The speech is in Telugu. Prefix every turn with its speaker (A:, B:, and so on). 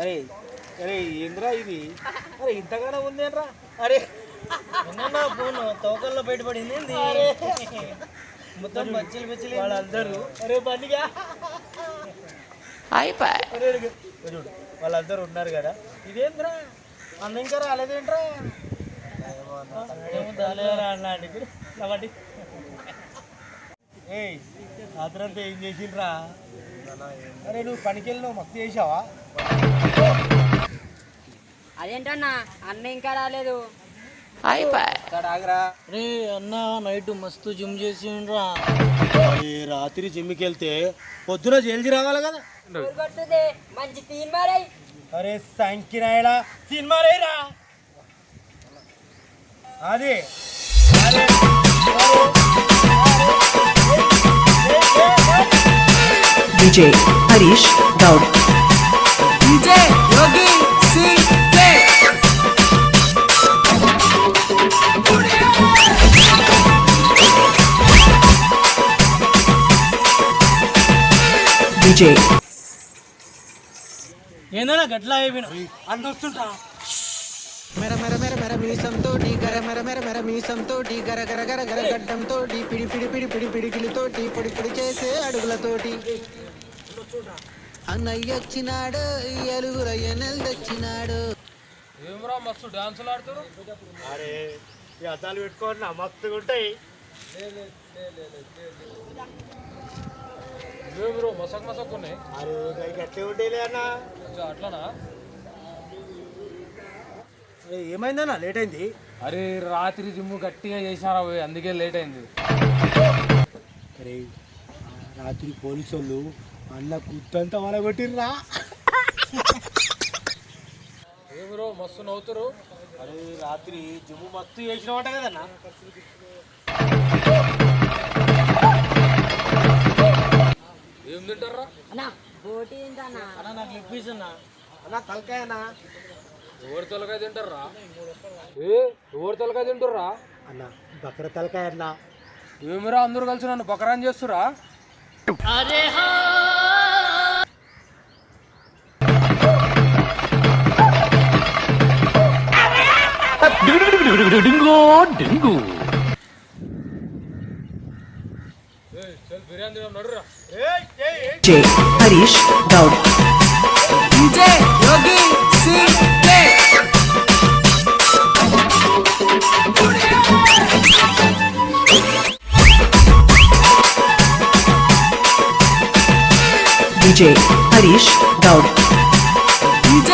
A: అరే అరే ఏంద్రా ఇది? అరే ఇంతగానో ఉందేంట్రా? అరే
B: నా ఫోన్ తోకల్లో బయటపడింది మొత్తం బచ్చలు బచ్చలు
A: వాళ్ళందరూ అరే బండిగా అయిపోయి చూడు వాళ్ళందరూ ఉన్నారు కదా. ఇదేంద్రా అన్న ఇంకా రాలేదేంట్రా? అట్లాంటి ఏయ్ రాత్రంతా ఏం చేసిండ్రా? అరే నువ్వు పనికి వెళ్ళినావు మస్తు చేసావా?
C: అదేంటన్నా అన్న ఇంకా రాలేదు.
B: రే అన్న నైట్ మస్తు జిమ్ చేసిండ్రా.
A: రాత్రి జిమ్కి వెళ్తే పొద్దున జైలుకి రావాలి కదా.
C: మంచి తీన్ మారాయి.
A: అరే సంకినాయలా సినిమా రేరా అది
D: DJ Harish Daud.
E: DJ Yogi C.K.
D: DJ
B: ఏందన్నా గట్లా అయిపోయినా
A: అందొస్తుంటా.
E: మెర మెర మెర మెర మీసంతో టీ గర మెర మెర మెర మీసంతో టీ గర గర గర గర గడ్డంతో టీ పిడి పిడి పిడి పిడి పిడికిలితోటి పొడి పొడి చేసే అడుగులతోటి అన్నయ్య వచ్చినాడు ఎలుగురయ్య నెల్దొచ్చినాడు.
F: ఏమరా మస్తు డాన్సులు ఆడుతారు.
A: అరే ఈ అద్దాలు పెట్టుకోండి నా మస్తుగా ఉంటాయి.
F: బ్రో మసక్ మసక్ ఉన్నాయి.
A: అరే గట్టే ఉంటాయిలే అన్న.
F: అట్లానా?
A: ఏమైందన్నా లేట్ అయింది?
F: అరే రాత్రి జిమ్ గట్టిగా చేశారా అందుకే లేట్ అయింది.
A: అరే రాత్రి పోలీసు వాళ్ళు అన్న కుత్తంతా వాళ్ళ కొట్టిర్రా.
F: ఏ బ్రో మస్తు నవ్వుతారు.
A: అరే రాత్రి జిమ్ మస్తు చేసినవాట కదన్నా.
F: ఏం తింటారా
C: అన్నా బోటి తింటానా?
B: అన్న నాకు లెగ్ పీస్ అన్న.
A: అన్న తలకాయనా?
F: ఎవరి తలకాయ తింటారా? ఎవరి తలకాయ తింటుర్రా?
A: అన్న బకర తలకాయ అన్న.
F: ఏమిరా అందరూ కలిసి నన్ను బకరాన్ చేస్తురా? బిర్యానీ తినడం నడురా.
D: DJ Harish Daud.
E: DJ Yogi C.K.
D: DJ Harish Daud.
E: DJ